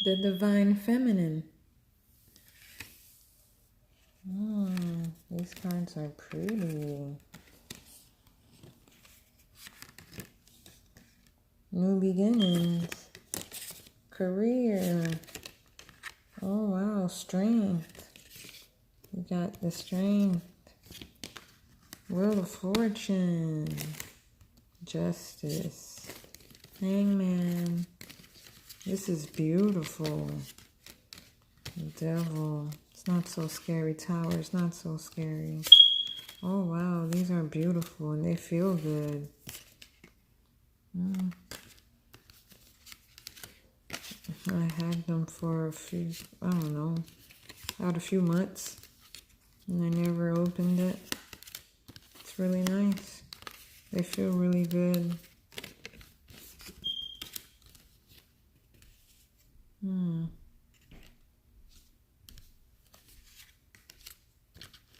The Divine Feminine. These cards are pretty. New beginnings. Career. Oh wow, strength. You got the strength. Wheel of Fortune. Justice. Hangman. This is beautiful. Devil. It's not so scary. Tower. It's not so scary. Oh wow, these are beautiful and they feel good. I had them for a few, I don't know, about a few months. And I never opened it. It's really nice. They feel really good.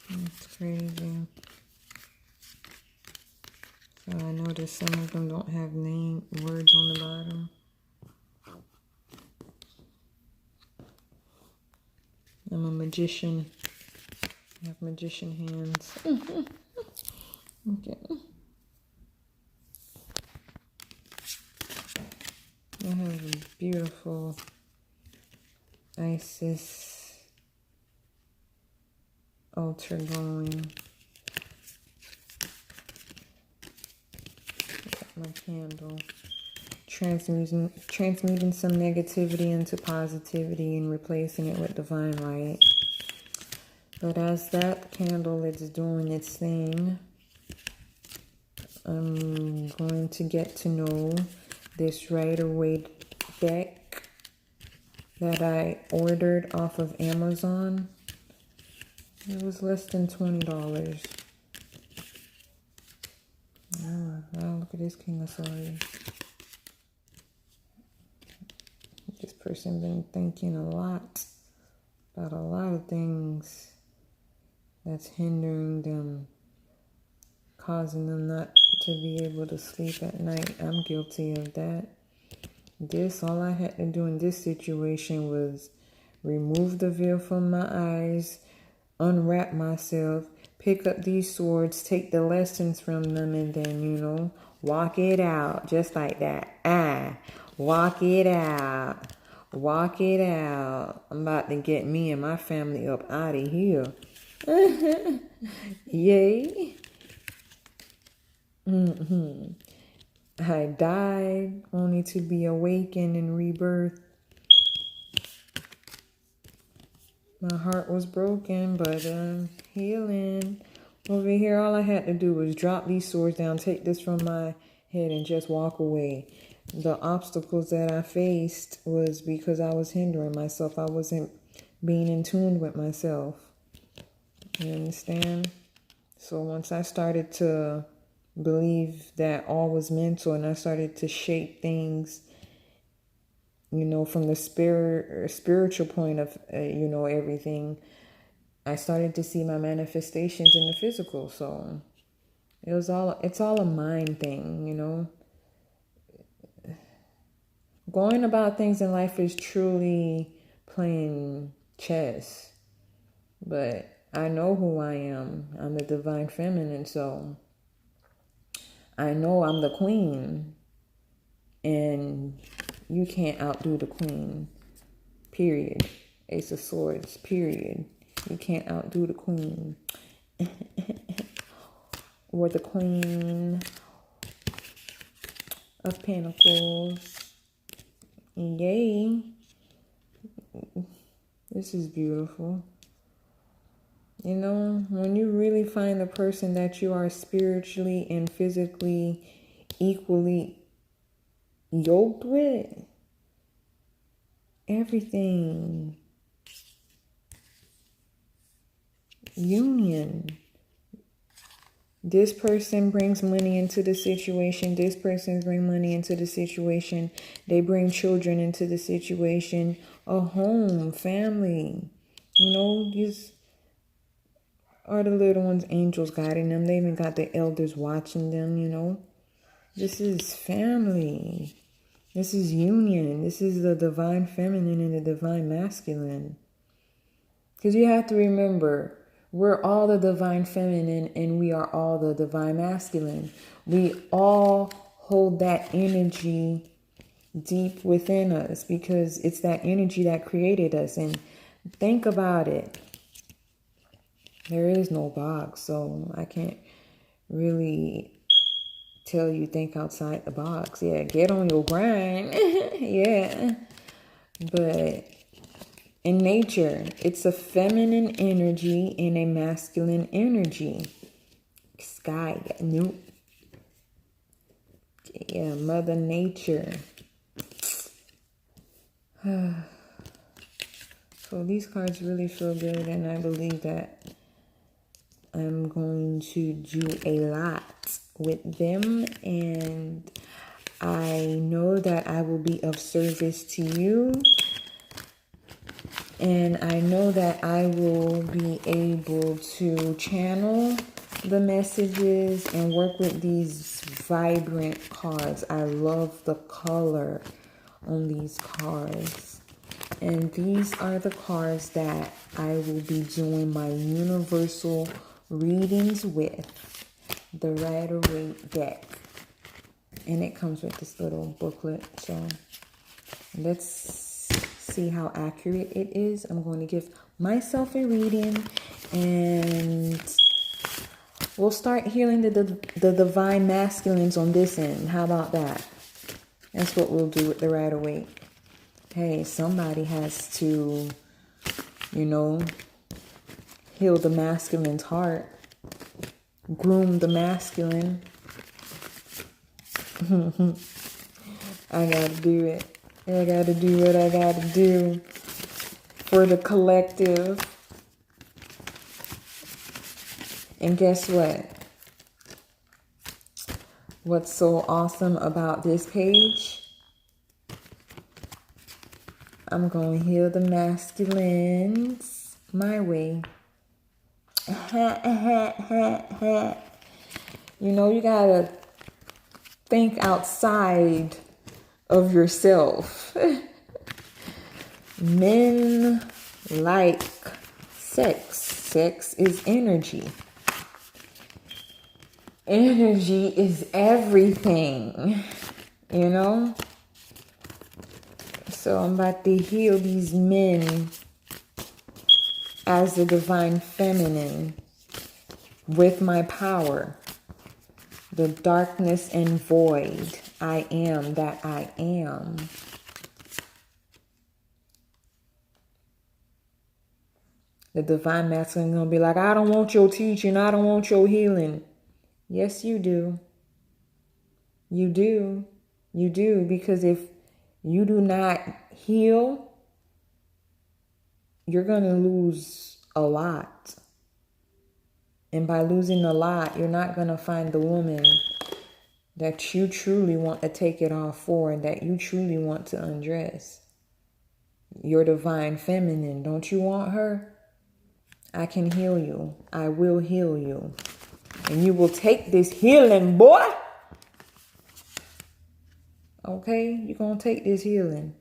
That's crazy. So I noticed some of them don't have words on the bottom. I'm a magician. I have magician hands. Okay. I have a beautiful Isis altar going. My candle. Transmuting some negativity into positivity and replacing it with divine light. But as that candle is doing its thing, I'm going to get to know this Rider-Waite deck that I ordered off of Amazon. It was less than $20. Oh, wow, look at this King of Swords. This person been thinking a lot about a lot of things that's hindering them, causing them not to be able to sleep at night. I'm guilty of that. All I had to do in this situation was remove the veil from my eyes, unwrap myself, pick up these swords, take the lessons from them, and then, walk it out just like that. Walk it out. Walk it out. I'm about to get me and my family up out of here. Yay. I died only to be awakened and rebirthed. My heart was broken, but I'm healing. Over here, all I had to do was drop these swords down, take this from my head, and just walk away. The obstacles that I faced was because I was hindering myself. I wasn't being in tune with myself. You understand? So once I started to believe that all was mental and I started to shape things, from the spiritual point of, everything, I started to see my manifestations in the physical. So it's all a mind thing, Going about things in life is truly playing chess. But I know who I am. I'm the Divine Feminine, so I know I'm the queen. And you can't outdo the queen. Period. Ace of Swords. Period. You can't outdo the queen. Or the Queen of Pentacles. Yay. This is beautiful. When you really find the person that you are spiritually and physically equally yoked with, everything, union. This person brings money into the situation. This person brings money into the situation. They bring children into the situation. A home, family. These are the little ones, angels guiding them. They even got the elders watching them, This is family. This is union. This is the divine feminine and the divine masculine. Because you have to remember, we're all the divine feminine and we are all the divine masculine. We all hold that energy deep within us because it's that energy that created us. And think about it. There is no box, so I can't really tell you think outside the box. Yeah, get on your grind. Yeah. But in nature, it's a feminine energy and a masculine energy. Sky, nope. Yeah, Mother Nature. So these cards really feel good, and I believe that I'm going to do a lot with them, and I know that I will be of service to you, and I know that I will be able to channel the messages and work with these vibrant cards. I love the color on these cards. And these are the cards that I will be doing my universal readings with, the Rider-Waite deck. And it comes with this little booklet. So let's see how accurate it is. I'm going to give myself a reading and we'll start healing the divine masculines on this end. How about that? That's what we'll do with the Rider-Waite. Hey, somebody has to, heal the masculine's heart. Groom the masculine. I gotta do it. I gotta do what I gotta do for the collective. And guess what? What's so awesome about this page? I'm going to heal the masculines my way. You got to think outside of yourself. Men like sex. Sex is energy. Energy is everything, So I'm about to heal these men as the divine feminine with my power. The darkness and void. I am that I am. The divine masculine gonna be like, I don't want your teaching. I don't want your healing. Yes, you do. You do. You do. Because if you do not heal, you're going to lose a lot. And by losing a lot, you're not going to find the woman that you truly want to take it all for and that you truly want to undress. Your divine feminine, don't you want her? I can heal you. I will heal you. And you will take this healing, boy. Okay, you're going to take this healing.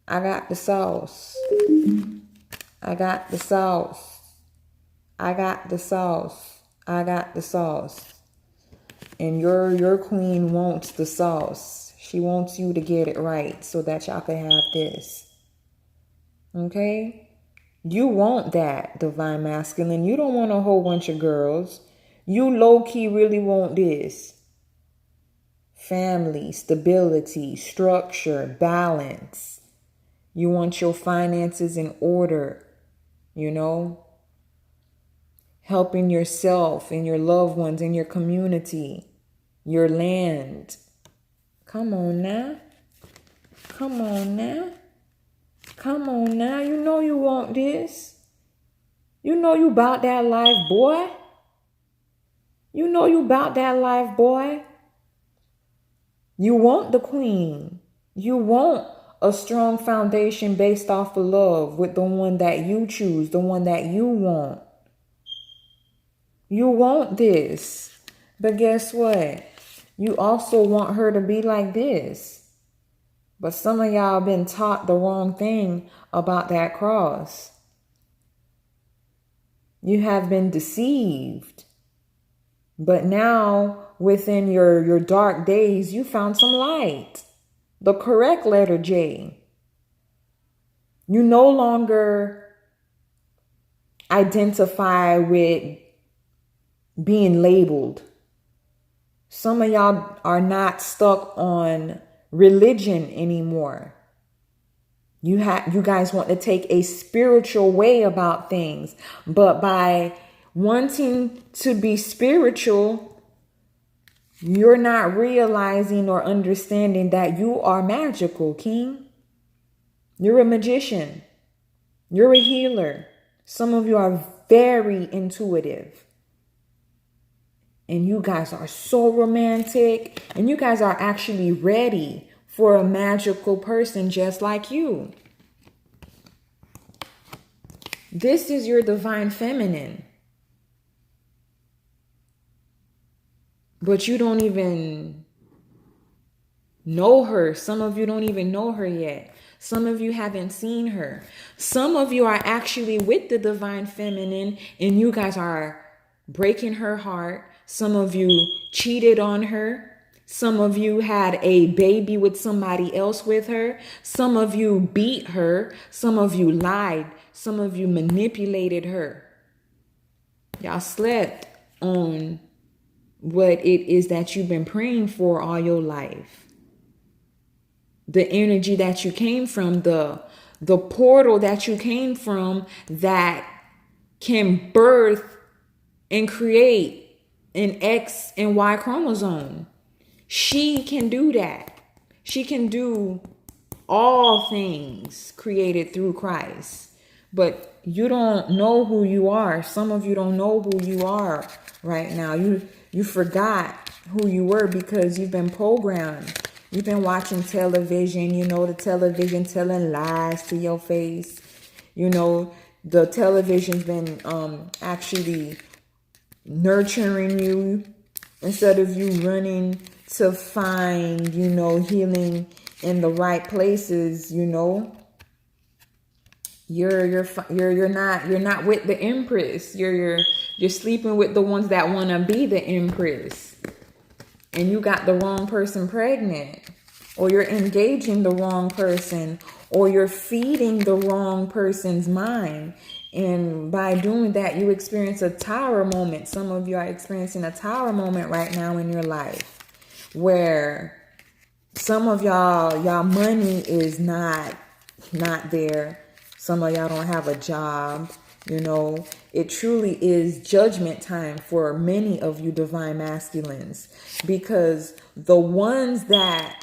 I got the sauce. I got the sauce. I got the sauce. I got the sauce. And your queen wants the sauce. She wants you to get it right so that y'all can have this. Okay? You want that, divine masculine. You don't want a whole bunch of girls. You low-key really want this. Family, stability, structure, balance. You want your finances in order, helping yourself and your loved ones in your community, your land. Come on now. Come on now. Come on now. You know you want this. You know you about that life, boy. You know you about that life, boy. You want the queen. You want a strong foundation based off of love with the one that you choose, the one that you want. You want this. But guess what? You also want her to be like this. But some of y'all been taught the wrong thing about that cross. You have been deceived. But now, within your dark days, you found some light. The correct letter J. You no longer identify with being labeled. Some of y'all are not stuck on religion anymore. You guys want to take a spiritual way about things, but by wanting to be spiritual, you're not realizing or understanding that you are magical, King. You're a magician. You're a healer. Some of you are very intuitive. And you guys are so romantic. And you guys are actually ready for a magical person just like you. This is your divine feminine. But you don't even know her. Some of you don't even know her yet. Some of you haven't seen her. Some of you are actually with the divine feminine and you guys are breaking her heart. Some of you cheated on her. Some of you had a baby with somebody else with her. Some of you beat her. Some of you lied. Some of you manipulated her. Y'all slept on what it is that you've been praying for all your life. The energy that you came from, the portal that you came from that can birth and create an X and Y chromosome. She can do that. She can do all things created through Christ. But you don't know who you are. Some of you don't know who you are right now. You forgot who you were because you've been programmed. You've been watching television, the television telling lies to your face. The television's been actually nurturing you instead of you running to find, healing in the right places, You're not with the Empress. You're sleeping with the ones that want to be the Empress. And you got the wrong person pregnant, or you're engaging the wrong person, or you're feeding the wrong person's mind. And by doing that, you experience a tower moment. Some of you are experiencing a tower moment right now in your life, where some of y'all money is not there. Some of y'all don't have a job. It truly is judgment time for many of you divine masculines, because the ones that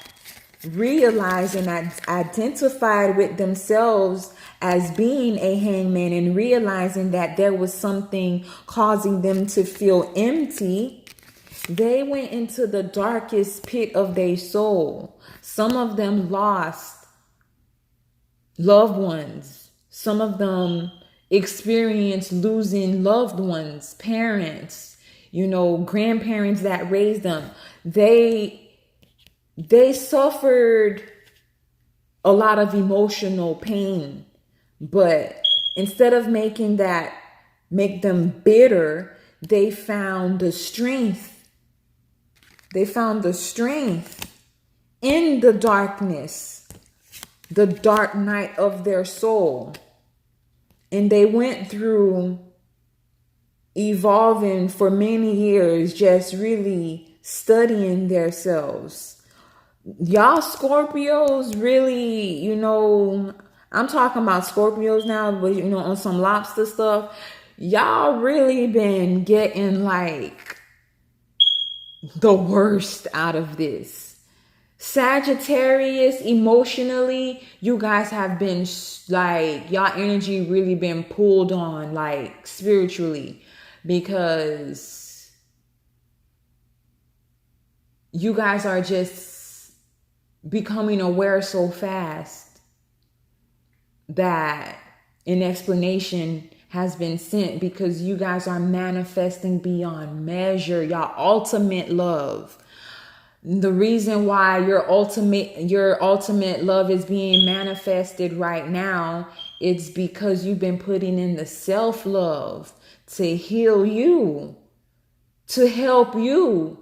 realized and identified with themselves as being a hangman and realizing that there was something causing them to feel empty, they went into the darkest pit of their soul. Some of them lost loved ones. Some of them experienced losing loved ones, parents, grandparents that raised them. They suffered a lot of emotional pain, but instead of make them bitter, they found the strength. They found the strength in the darkness, the dark night of their soul. And they went through evolving for many years, just really studying themselves. Y'all Scorpios really, I'm talking about Scorpios now, but on some lobster stuff, y'all really been getting like the worst out of this. Sagittarius, emotionally, you guys have been like, y'all energy really been pulled on, like spiritually, because you guys are just becoming aware so fast that an explanation has been sent, because you guys are manifesting beyond measure, y'all ultimate love. The reason why your ultimate love is being manifested right now, it's because you've been putting in the self-love to heal you, to help you.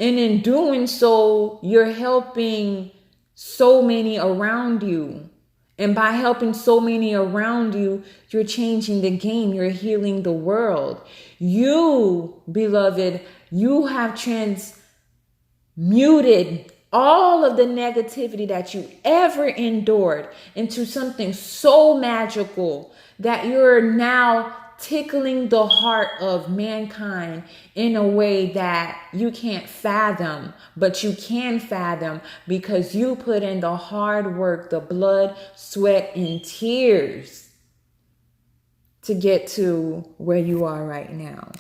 And in doing so, you're helping so many around you. And by helping so many around you, you're changing the game. You're healing the world. You, beloved, you have transmuted all of the negativity that you ever endured into something so magical that you're now tickling the heart of mankind in a way that you can't fathom, but you can fathom because you put in the hard work, the blood, sweat, and tears to get to where you are right now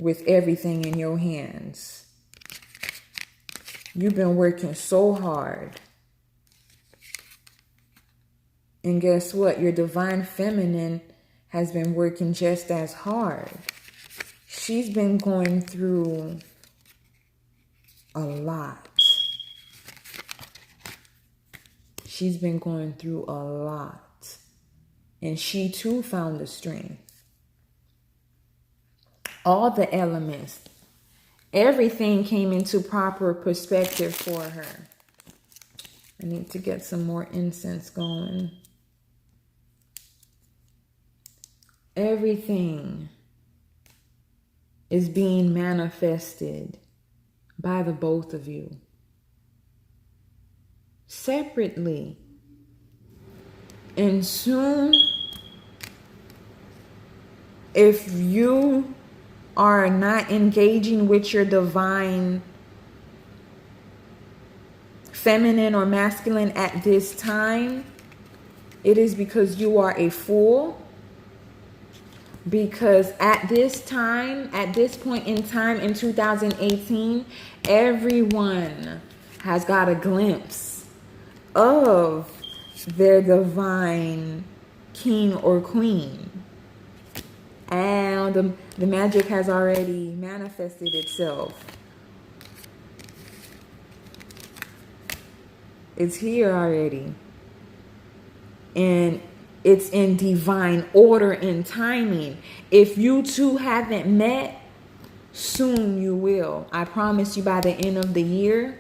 with everything in your hands. You've been working so hard. And guess what? Your divine feminine has been working just as hard. She's been going through a lot. She's been going through a lot. And she too found the strength. All the elements, everything came into proper perspective for her. I need to get some more incense going. Everything is being manifested by the both of you. Separately. And soon, if you are not engaging with your divine feminine or masculine at this time, it is because you are a fool. Because at this time, at this point in time in 2018, everyone has got a glimpse of their divine king or queen. And the magic has already manifested itself. It's here already. And it's in divine order and timing. If you two haven't met, soon you will. I promise you, by the end of the year,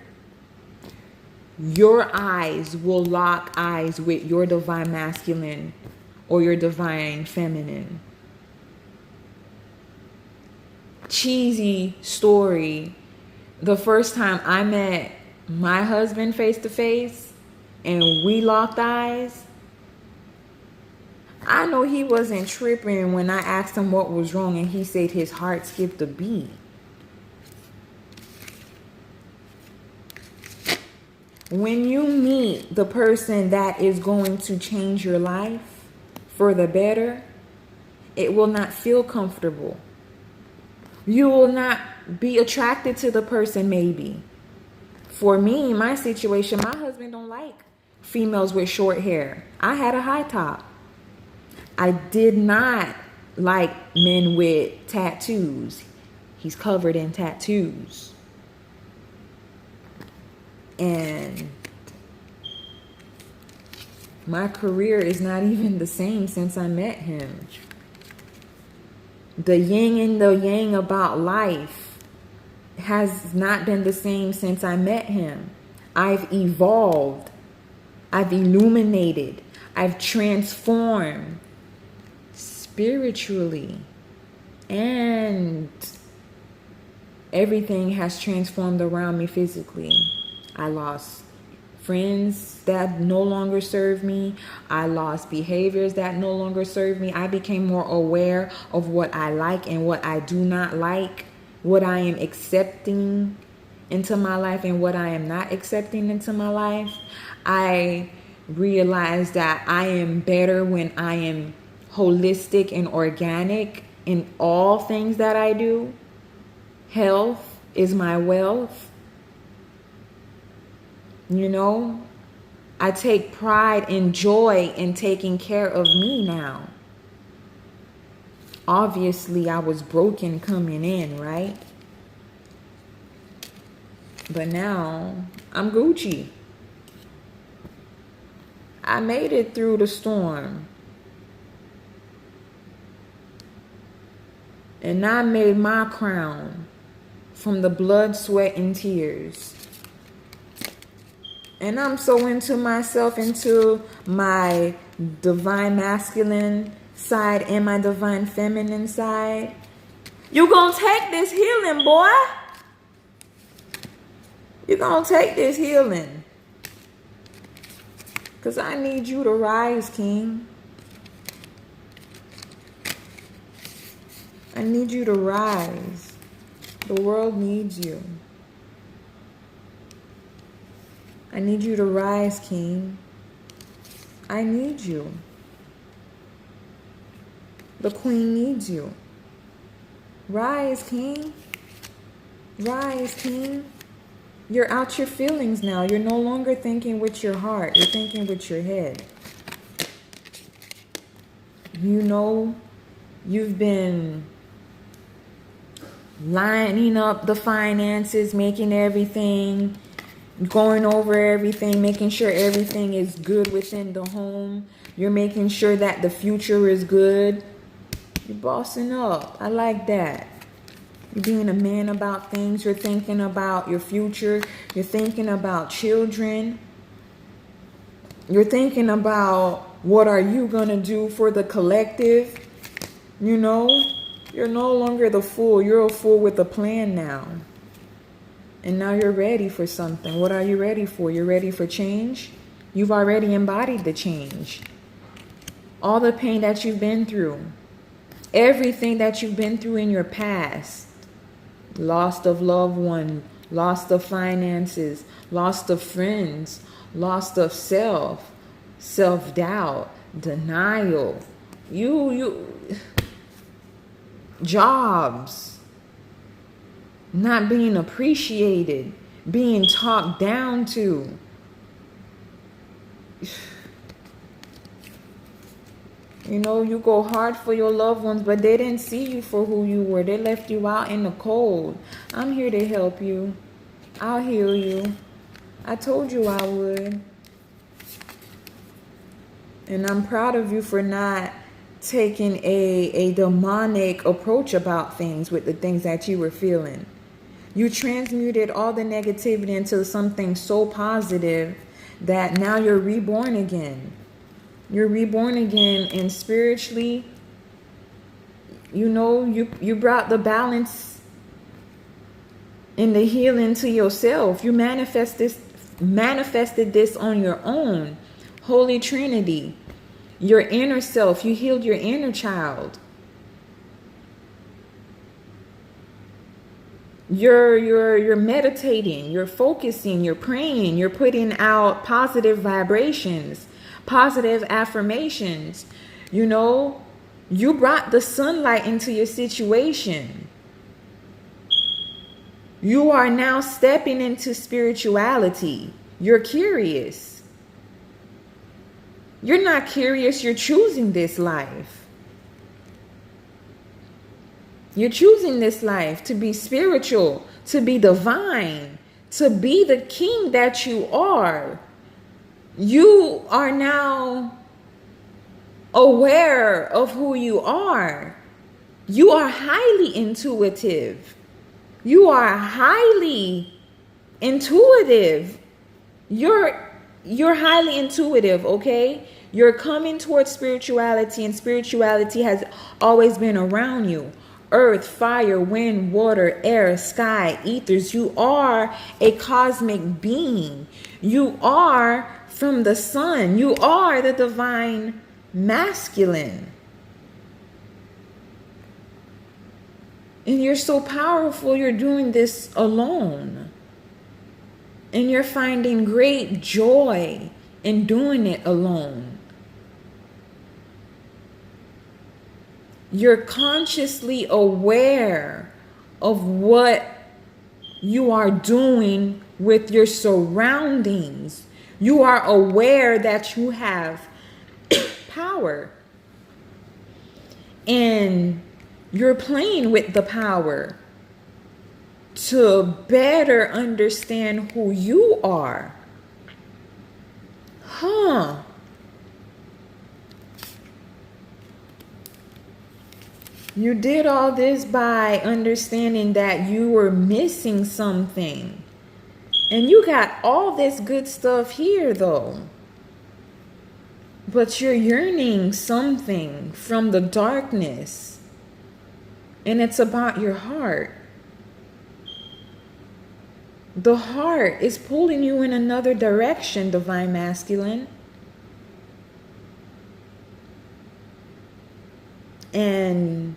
your eyes will lock eyes with your divine masculine or your divine feminine. Cheesy story. The first time I met my husband face to face and we locked eyes, I know he wasn't tripping when I asked him what was wrong, and he said his heart skipped a beat. When you meet the person that is going to change your life for the better, it will not feel comfortable. You will not be attracted to the person maybe. For me, my situation, my husband don't like females with short hair. I had a high top. I did not like men with tattoos. He's covered in tattoos. And my career is not even the same since I met him. The yin and the yang about life has not been the same since I met him. I've evolved. I've illuminated. I've transformed spiritually, and everything has transformed around me physically. I lost friends that no longer serve me. I lost behaviors that no longer serve me. I became more aware of what I like and what I do not like, what I am accepting into my life and what I am not accepting into my life. I realized that I am better when I am holistic and organic in all things that I do. Health is my wealth. You know, I take pride and joy in taking care of me now. Obviously, I was broken coming in, right? But now I'm Gucci. I made it through the storm. And I made my crown from the blood, sweat, and tears. And I'm so into myself, into my divine masculine side and my divine feminine side. You gonna take this healing, boy. You gonna take this healing. Because I need you to rise, King. I need you to rise. The world needs you. I need you to rise, King. I need you. The Queen needs you. Rise, King. Rise, King. You're out your feelings now. You're no longer thinking with your heart. You're thinking with your head. You know, you've been lining up the finances, making everything, going over everything, making sure everything is good within the home. You're making sure that the future is good. You're bossing up. I like that. You're being a man about things. You're thinking about your future. You're thinking about children. You're thinking about what are you going to do for the collective. You know, you're no longer the fool. You're a fool with a plan now. And now you're ready for something. What are you ready for? You're ready for change? You've already embodied the change. All the pain that you've been through. Everything that you've been through in your past. Loss of loved one, loss of finances, loss of friends, loss of self, self-doubt, denial, jobs, not being appreciated, being talked down to. You know, you go hard for your loved ones, but they didn't see you for who you were. They left you out in the cold. I'm here to help you. I'll heal you. I told you I would. And I'm proud of you for not taking a demonic approach about things with the things that you were feeling. You transmuted all the negativity into something so positive that now you're reborn again. You're reborn again, and spiritually, you know, you brought the balance and the healing to yourself. You manifested this on your own. Holy Trinity, your inner self. You healed your inner child. You're meditating. You're focusing. You're praying. You're putting out positive vibrations. Positive affirmations. You know, you brought the sunlight into your situation. You are now stepping into spirituality. You're curious. You're not curious, you're choosing this life. You're choosing this life to be spiritual, to be divine, to be the king that you are. You are now aware of who you are. You are highly intuitive. You are highly intuitive. You're highly intuitive, okay? You're coming towards spirituality, and spirituality has always been around you. Earth, fire, wind, water, air, sky, ethers. You are a cosmic being. You are from the sun. You are the divine masculine. And you're so powerful, you're doing this alone. And you're finding great joy in doing it alone. You're consciously aware of what you are doing with your surroundings. You are aware that you have power. And you're playing with the power to better understand who you are. Huh. You did all this by understanding that you were missing something. And you got all this good stuff here, though. But you're yearning something from the darkness. And it's about your heart. The heart is pulling you in another direction, Divine Masculine. And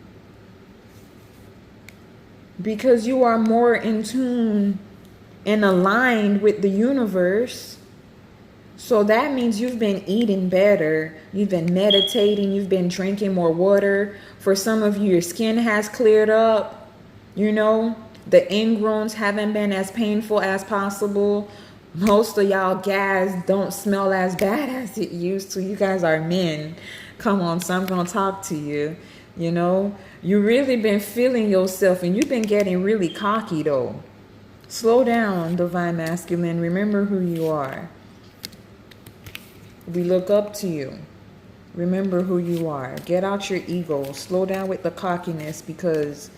because you are more in tune and aligned with the universe, so that means you've been eating better, you've been meditating, you've been drinking more water. For some of you, your skin has cleared up, you know, the ingrowns haven't been as painful as possible. Most of y'all gas don't smell as bad as it used to. You guys are men. Come on, so I'm gonna talk to you. You know, you really been feeling yourself, and you've been getting really cocky though. Slow down, Divine Masculine. Remember who you are. We look up to you. Remember who you are. Get out your ego. Slow down with the cockiness, because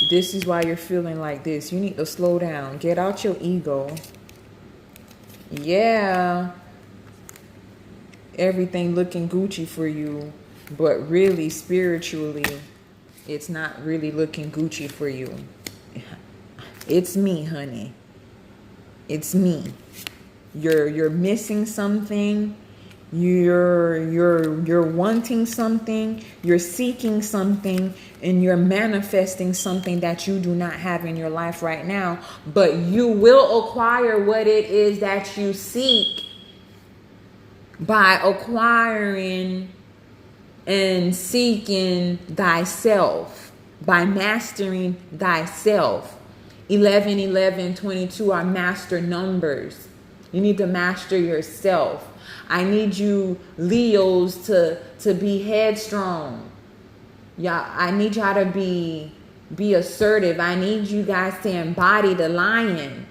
this is why you're feeling like this. You need to slow down. Get out your ego. Yeah. Everything looking Gucci for you. But really, spiritually, it's not really looking Gucci for you. It's me, honey. It's me. You're missing something. You're wanting something. You're seeking something, and you're manifesting something that you do not have in your life right now. But you will acquire what it is that you seek by acquiring and seeking thyself, by mastering thyself. 11, 11, 22 are master numbers. You need to master yourself. I need you Leos to be headstrong. Yeah, I need y'all to be assertive. I need you guys to embody the lion.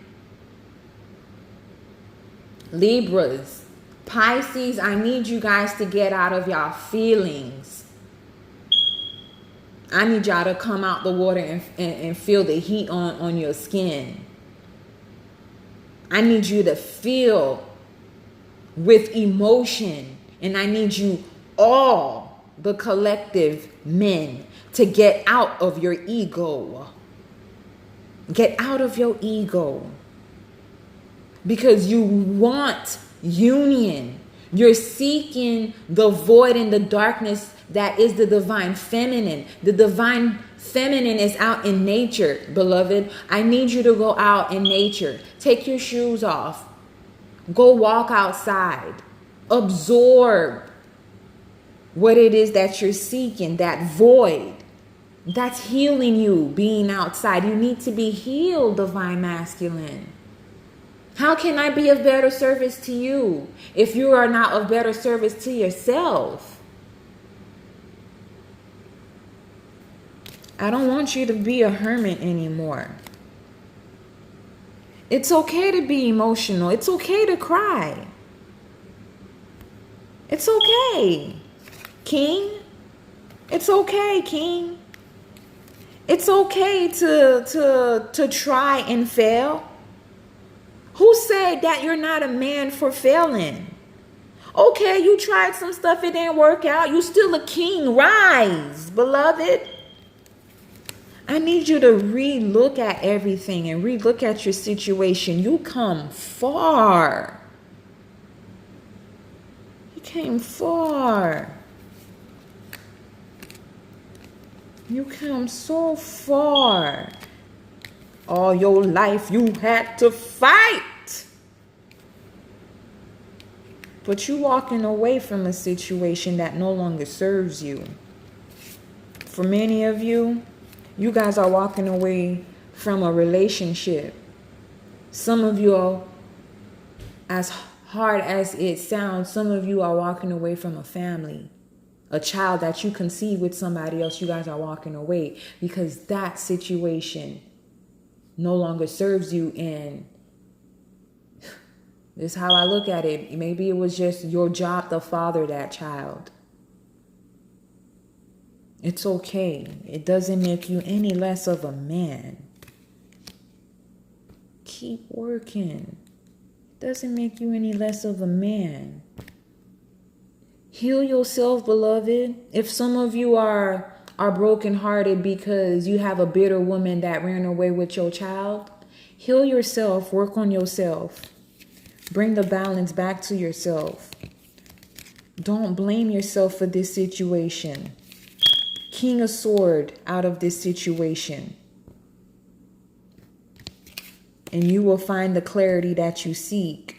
Libras, Pisces, I need you guys to get out of y'all feelings. I need y'all to come out the water and feel the heat on your skin. I need you to feel with emotion. And I need you all, the collective men, to get out of your ego. Get out of your ego. Because you want union. You're seeking the void and the darkness that is the divine feminine. The divine feminine is out in nature, beloved. I need you to go out in nature. Take your shoes off. Go walk outside. Absorb what it is that you're seeking, that void. That's healing you, being outside. You need to be healed, Divine Masculine. How can I be of better service to you if you are not of better service to yourself? I don't want you to be a hermit anymore. It's okay to be emotional. It's okay to cry. It's okay, King. It's okay, King. It's okay to try and fail. Who said that you're not a man for failing? Okay, you tried some stuff, it didn't work out. You still a king. Rise, beloved. I need you to re-look at everything and re-look at your situation. You come far. You came far. You come so far. All your life you had to fight. But you walking away from a situation that no longer serves you. For many of you, you guys are walking away from a relationship. Some of you are, as hard as it sounds, some of you are walking away from a family. A child that you conceived with somebody else, you guys are walking away because that situation no longer serves you. And this is how I look at it. Maybe it was just your job to father that child. It's okay. It doesn't make you any less of a man. Keep working. It doesn't make you any less of a man. Heal yourself, beloved. If some of you are brokenhearted because you have a bitter woman that ran away with your child, heal yourself, work on yourself. Bring the balance back to yourself. Don't blame yourself for this situation. King of Sword out of this situation. And you will find the clarity that you seek.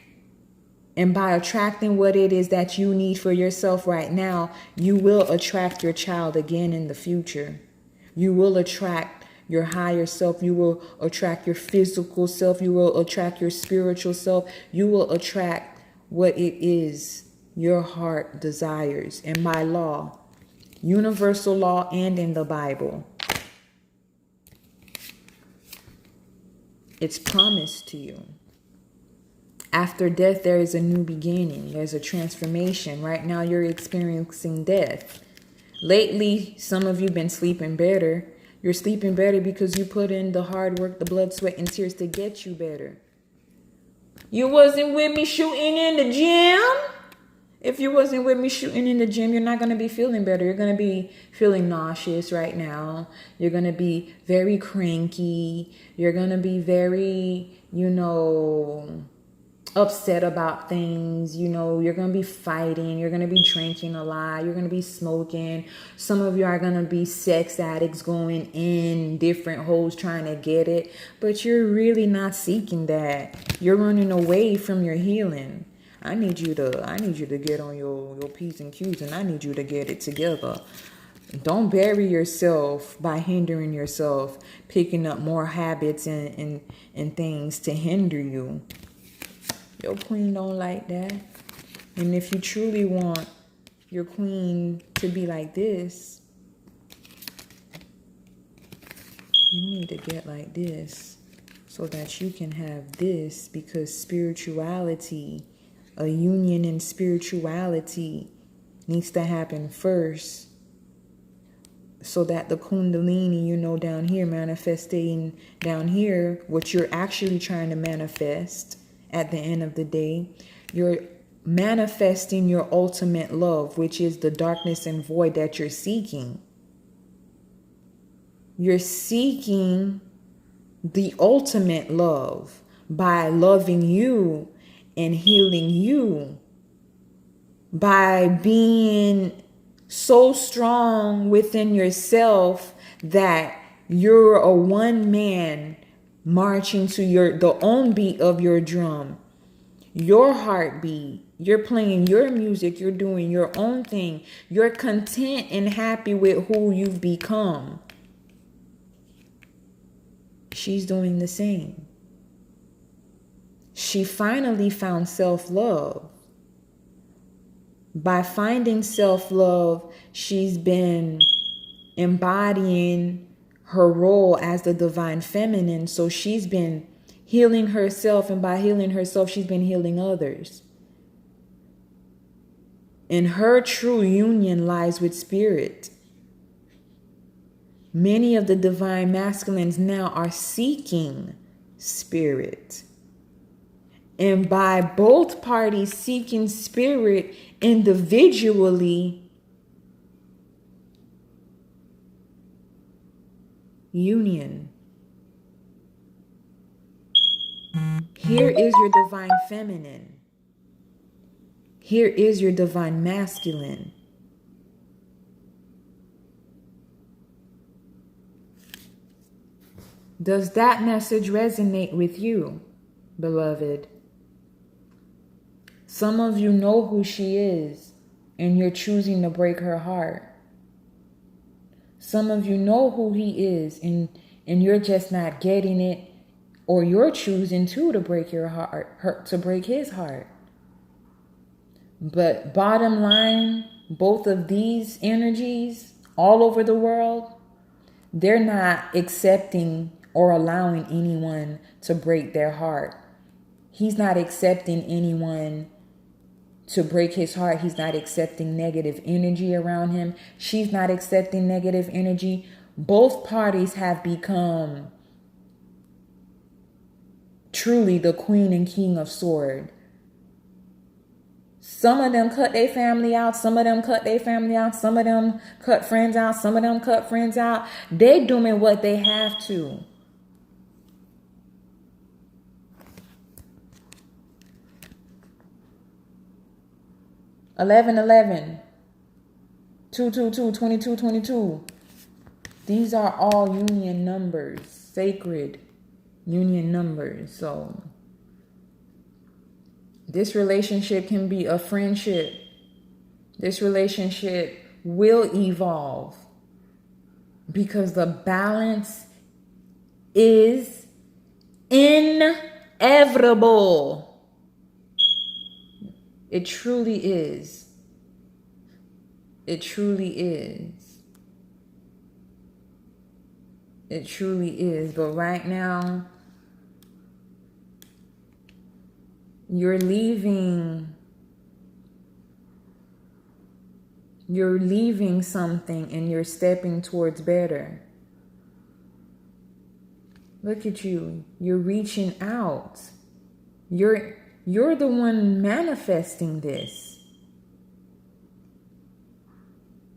And by attracting what it is that you need for yourself right now, you will attract your child again in the future. You will attract your higher self. You will attract your physical self. You will attract your spiritual self. You will attract what it is your heart desires. And by law, universal law, and in the Bible, it's promised to you. After death, there is a new beginning. There's a transformation. Right now, you're experiencing death. Lately, some of you have been sleeping better. You're sleeping better because you put in the hard work, the blood, sweat, and tears to get you better. You wasn't with me shooting in the gym. If you wasn't with me shooting in the gym, you're not going to be feeling better. You're going to be feeling nauseous right now. You're going to be very cranky. You're going to be very, upset about things. You're going to be fighting. You're going to be drinking a lot. You're going to be smoking. Some of you are going to be sex addicts going in different holes trying to get it. But you're really not seeking that. You're running away from your healing. I need you to get on your P's and Q's, and I need you to get it together. Don't bury yourself by hindering yourself, picking up more habits and things to hinder you. Your queen don't like that. And if you truly want your queen to be like this, you need to get like this so that you can have this, because spirituality, a union in spirituality, needs to happen first, so that the kundalini, down here, manifesting down here, what you're actually trying to manifest at the end of the day, you're manifesting your ultimate love, which is the darkness and void that you're seeking. You're seeking the ultimate love by loving you and healing you, by being so strong within yourself that you're a one man marching to the own beat of your drum, your heartbeat. You're playing your music. You're doing your own thing. You're content and happy with who you've become. She's doing the same. She finally found self-love. By finding self-love, she's been embodying her role as the divine feminine. So she's been healing herself, and by healing herself, she's been healing others. And her true union lies with spirit. Many of the divine masculines now are seeking spirit. And by both parties seeking spirit individually, union. Here is your divine feminine. Here is your divine masculine. Does that message resonate with you, beloved? Some of you know who she is, and you're choosing to break her heart. Some of you know who he is, and you're just not getting it, or you're choosing to break your heart, to break his heart. But bottom line, both of these energies all over the world, they're not accepting or allowing anyone to break their heart. He's not accepting anyone to break his heart. He's not accepting negative energy around him. She's not accepting negative energy. Both parties have become truly the queen and king of swords. Some of them cut their family out. Some of them cut their family out. Some of them cut friends out. Some of them cut friends out. They doing what they have to. Eleven, 222, 22, 22. These are all union numbers, sacred union numbers. So this relationship can be a friendship. This relationship will evolve because the balance is inevitable. It truly is. It truly is. It truly is. But right now, you're leaving something and you're stepping towards better. Look at you. You're reaching out. You're the one manifesting this.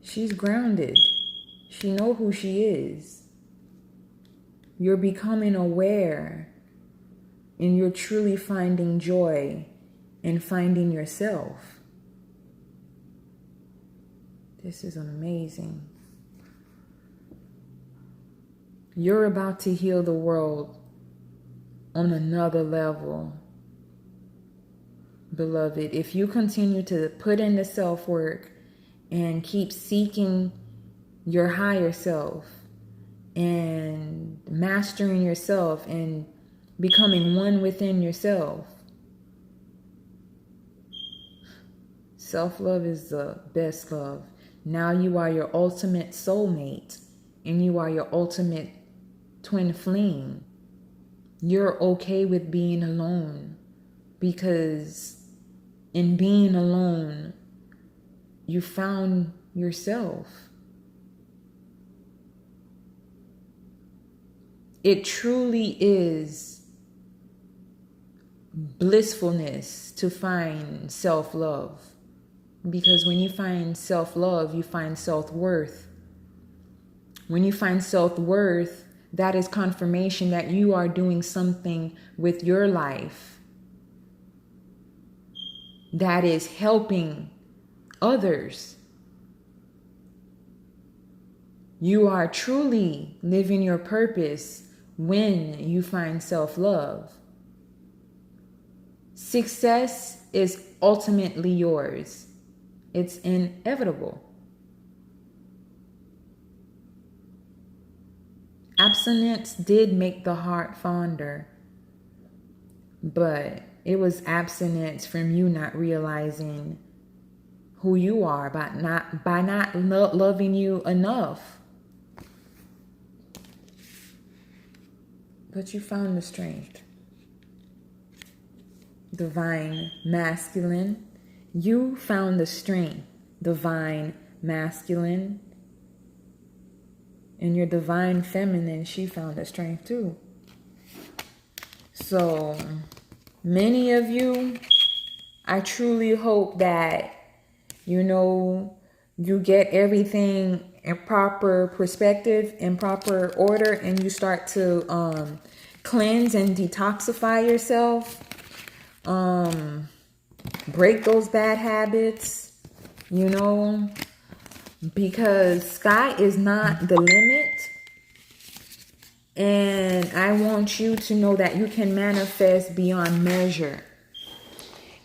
She's grounded. She knows who she is. You're becoming aware, and you're truly finding joy and finding yourself. This is amazing. You're about to heal the world on another level. Beloved, if you continue to put in the self-work and keep seeking your higher self and mastering yourself and becoming one within yourself, self-love is the best love. Now you are your ultimate soulmate and you are your ultimate twin flame. You're okay with being alone because in being alone, you found yourself. It truly is blissfulness to find self-love. Because when you find self-love, you find self-worth. When you find self-worth, that is confirmation that you are doing something with your life that is helping others. You are truly living your purpose when you find self-love. Success is ultimately yours. It's inevitable. Abstinence did make the heart fonder, but it was abstinence from you not realizing who you are by not loving you enough. But you found the strength. Divine masculine. You found the strength. Divine masculine. And your divine feminine, she found the strength too. So many of you, I truly hope that, you get everything in proper perspective, in proper order, and you start to cleanse and detoxify yourself. Break those bad habits, because sky is not the limit. And I want you to know that you can manifest beyond measure.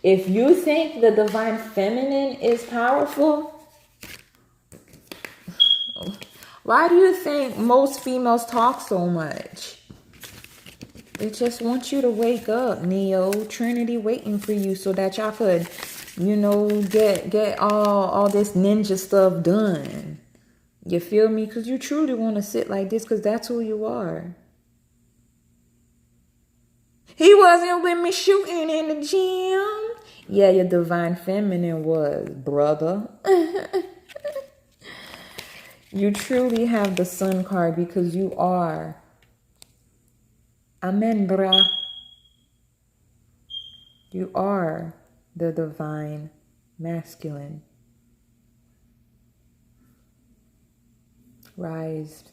If you think the divine feminine is powerful, why do you think most females talk so much? They just want you to wake up, Neo, Trinity waiting for you so that y'all could, get all this ninja stuff done. You feel me? Because you truly want to sit like this because that's who you are. He wasn't with me shooting in the gym. Yeah, your divine feminine was, brother. You truly have the sun card because you are Amendra. You are the divine masculine. Rise